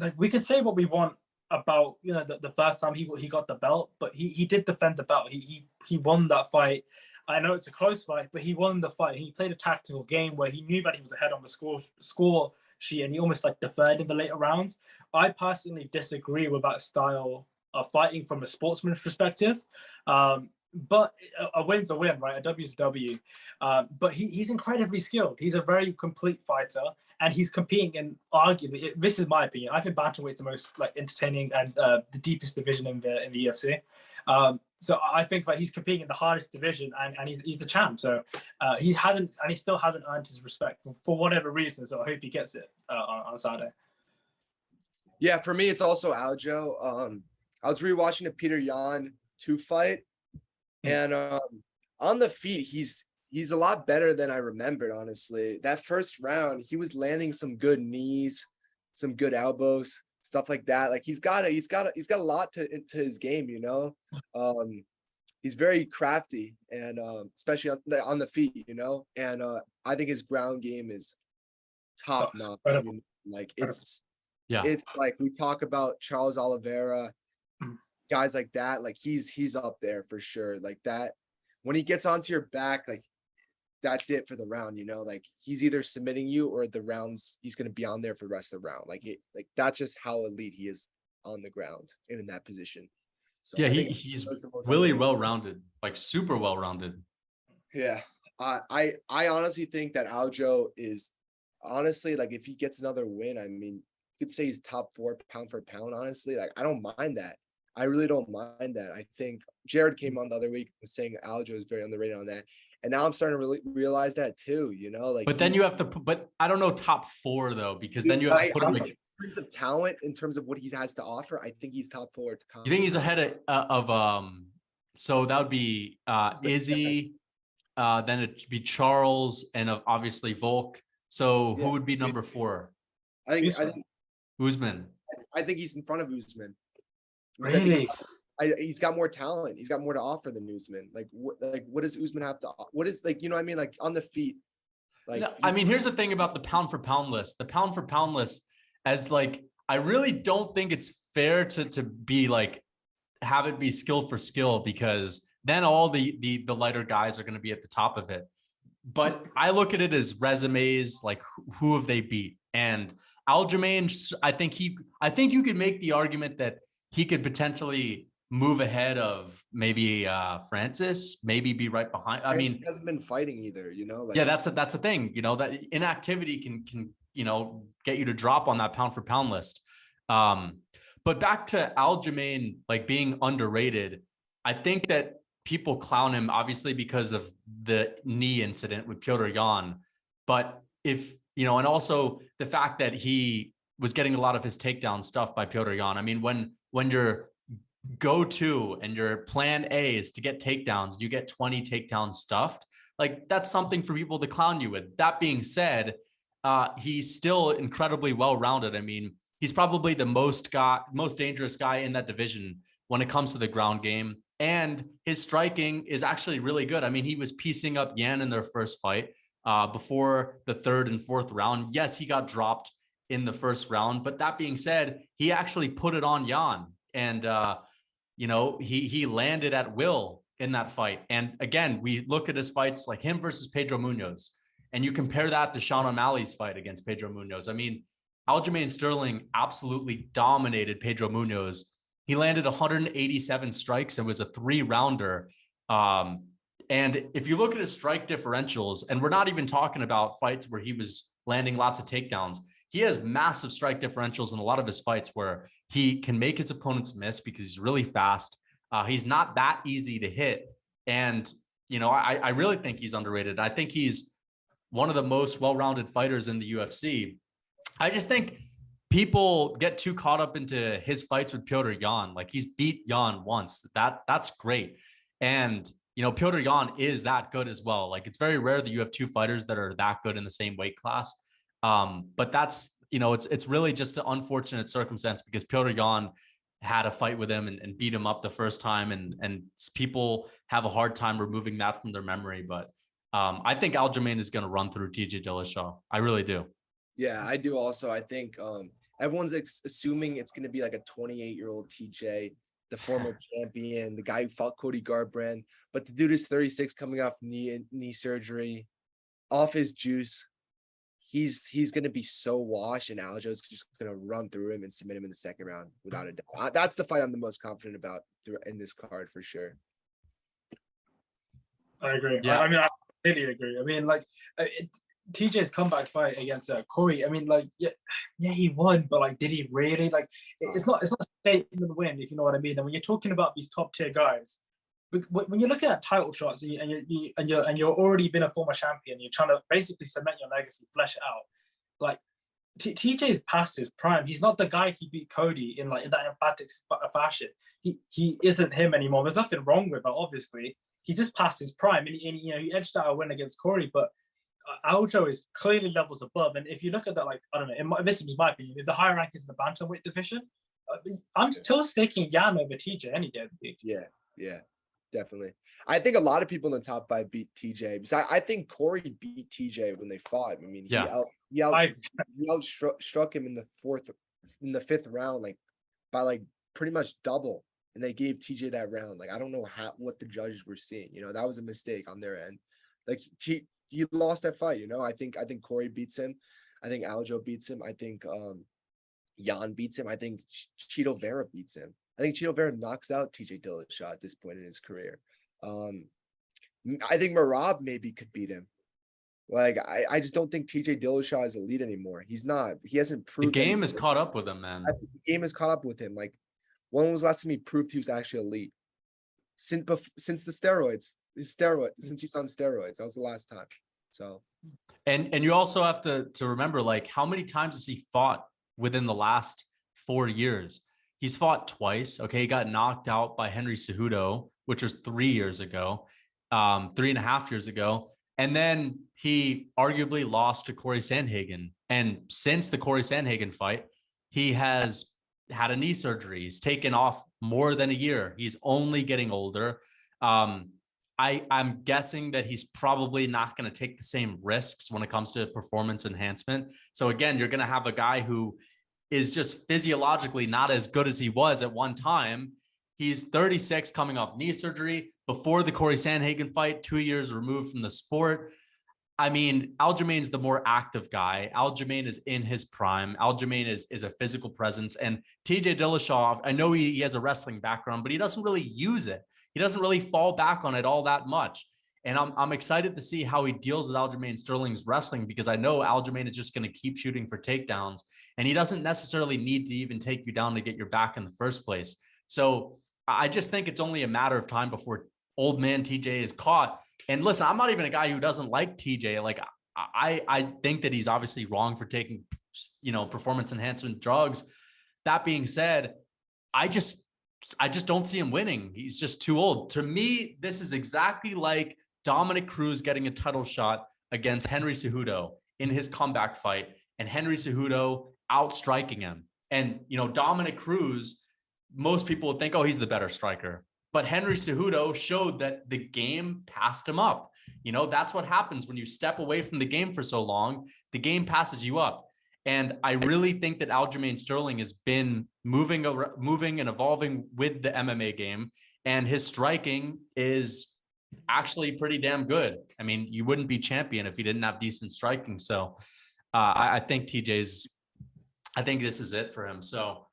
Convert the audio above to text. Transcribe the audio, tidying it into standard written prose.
like we can say what we want about the first time he got the belt, but he did defend the belt. He won that fight. I know it's a close fight, but he won the fight. He played a tactical game where he knew that he was ahead on the score sheet, and he almost like deferred in the later rounds. I personally disagree with that style of fighting from a sportsman's perspective. But a win's a win, right? A W's a W. But he's incredibly skilled. He's a very complete fighter, and he's competing in arguably. This is my opinion. I think bantamweight's the most like entertaining and the deepest division in the UFC. So I think that he's competing in the hardest division, and he's the champ. So he still hasn't earned his respect for whatever reason. So I hope he gets it on Saturday. Yeah, for me, it's also Aljo. I was rewatching the Peter Yan 2 fight. And on the feet, he's a lot better than I remembered, honestly. That first round, he was landing some good knees, some good elbows, stuff like that. Like he's got a lot to his game, you know. He's very crafty, and especially on the feet, you know. And I think his ground game is top notch. I mean, like it's like we talk about Charles Oliveira, guys like that, like he's up there for sure. Like that, when he gets onto your back, like that's it for the round, you know. Like he's either submitting you or the rounds he's going to be on there for the rest of the round. Like that's just how elite he is on the ground and in that position. So yeah, he's really well-rounded, like super well-rounded. Yeah, I honestly think that Aljo is honestly, like if he gets another win, I mean, you could say he's top 4 pound for pound. Honestly, like I don't mind that. I really don't mind that. I think Jared came on the other week saying Aljo is very underrated on that. And now I'm starting to really realize that too, you know, like, but then you have to put, but I don't know top 4 though, because then you have to put him in terms of talent, in terms of what he has to offer. I think he's top 4. You think he's ahead of so that would be Izzy, then it'd be Charles, and obviously Volk. So who would be number 4? I think Usman. I think he's in front of Usman. Really? He's got more talent. He's got more to offer than Usman. Like what does Usman have to? What is, like, you know what I mean? Like on the feet. Like no, I mean, here's the thing about the pound for pound list. The pound for pound list, as like, I really don't think it's fair to be like have it be skill for skill, because then all the lighter guys are going to be at the top of it. But I look at it as resumes, like who have they beat? And Aljamain, I think you could make the argument that he could potentially move ahead of maybe Francis, maybe be right behind. I mean, he hasn't been fighting either, you know. Like, yeah, that's a thing, you know, that inactivity can you know get you to drop on that pound for pound list. But back to Aljamain, like being underrated, I think that people clown him obviously because of the knee incident with Piotr Yan, but if you know, and also the fact that he was getting a lot of his takedown stuff by Piotr Yan. I mean, when your go-to and your plan A is to get takedowns, you get 20 takedowns stuffed. Like that's something for people to clown you with. That being said, he's still incredibly well-rounded. I mean, he's probably the most dangerous guy in that division when it comes to the ground game. And his striking is actually really good. I mean, he was piecing up Yan in their first fight before the 3rd and 4th round. Yes, he got dropped in the first round, but that being said, he actually put it on Yan, and you know, he landed at will in that fight. And again, we look at his fights like him versus Pedro Munoz, and you compare that to Sean O'Malley's fight against Pedro Munoz. I mean, Aljamain Sterling absolutely dominated Pedro Munoz. He landed 187 strikes and was a 3-rounder. And if you look at his strike differentials, and we're not even talking about fights where he was landing lots of takedowns, he has massive strike differentials in a lot of his fights where he can make his opponents miss because he's really fast. He's not that easy to hit. And, you know, I really think he's underrated. I think he's one of the most well-rounded fighters in the UFC. I just think people get too caught up into his fights with Piotr Yan. Like he's beat Yan once. That's great. And, you know, Piotr Yan is that good as well. Like it's very rare that you have 2 fighters that are that good in the same weight class. But that's, you know, it's really just an unfortunate circumstance because Piotr Yan had a fight with him and beat him up the first time. And people have a hard time removing that from their memory. But I think Aljamain is going to run through Tj Dillashaw. I really do. Yeah, I do also. I think everyone's assuming it's going to be like a 28-year-old TJ, the former champion, the guy who fought Cody Garbrandt. But the dude is 36, coming off knee surgery, off his juice. He's going to be so washed, and Aljo's just going to run through him and submit him in the second round without a doubt. That's the fight I'm the most confident about in this card for sure. I agree. Yeah. I mean, I really agree. I mean, like, TJ's comeback fight against Corey. I mean, like, yeah, he won, but like, did he really? Like, it's not a statement win, if you know what I mean. And when you're talking about these top tier guys, when you're looking at title shots and you're already been a former champion, you're trying to basically cement your legacy, flesh it out. Like, TJ's past his prime. He's not the guy he beat Cody in that emphatic fashion. He isn't him anymore. There's nothing wrong with that, obviously. He's just past his prime, and he edged out a win against Corey, but Aljo is clearly levels above. And if you look at that, like, I don't know, this is my opinion, if the higher rank is in the bantamweight division, I'm still sticking Yan over TJ any day of the week. Yeah, definitely. I think a lot of people in the top 5 beat TJ, because I think Corey beat TJ when they fought. I mean, he outstruck him in the 5th round, like by like pretty much double. And they gave TJ that round. Like, I don't know what the judges were seeing. That was a mistake on their end. Like, he lost that fight. I think Corey beats him. I think Aljo beats him. I think Yan beats him. I think Chito Vera beats him. I think Chito Vera knocks out Tj Dillashaw at this point in his career. I think Merab maybe could beat him. Like, I just don't think TJ Dillashaw is elite anymore. He's not. He hasn't proved. The game has caught up with him, man. I think the game has caught up with him. Like, when was the last time he proved he was actually elite? Since the steroids. Since he was on steroids. That was the last time. So, and you also have to remember, like, how many times has he fought within the last 4 years? He's fought twice. Okay, he got knocked out by Henry Cejudo, which was 3 years ago, 3.5 years ago, and then he arguably lost to Corey Sandhagen. And since the Corey Sandhagen fight, he has had a knee surgery. He's taken off more than a year. He's only getting older. I'm guessing that he's probably not going to take the same risks when it comes to performance enhancement. So again, you're going to have a guy who is just physiologically not as good as he was at one time. He's 36, coming off knee surgery before the Corey Sandhagen fight, 2 years removed from the sport. I mean, Aljamain's the more active guy. Aljamain is in his prime. Aljamain is a physical presence. And Tj Dillashaw, I know he has a wrestling background, but he doesn't really use it. He doesn't really fall back on it all that much. And I'm excited to see how he deals with Aljamain Sterling's wrestling, because I know Aljamain is just going to keep shooting for takedowns, and he doesn't necessarily need to even take you down to get your back in the first place. So I just think it's only a matter of time before old man TJ is caught. And listen, I'm not even a guy who doesn't like TJ. Like, I think that he's obviously wrong for taking, performance enhancement drugs. That being said, I just don't see him winning. He's just too old. To me, this is exactly like Dominic Cruz getting a title shot against Henry Cejudo in his comeback fight, and Henry Cejudo outstriking him. And, Dominic Cruz, most people would think, oh, he's the better striker. But Henry Cejudo showed that the game passed him up. That's what happens when you step away from the game for so long. The game passes you up. And I really think that Aljamain Sterling has been moving and evolving with the MMA game, and his striking is actually pretty damn good. I mean, you wouldn't be champion if he didn't have decent striking. So I think this is it for him. So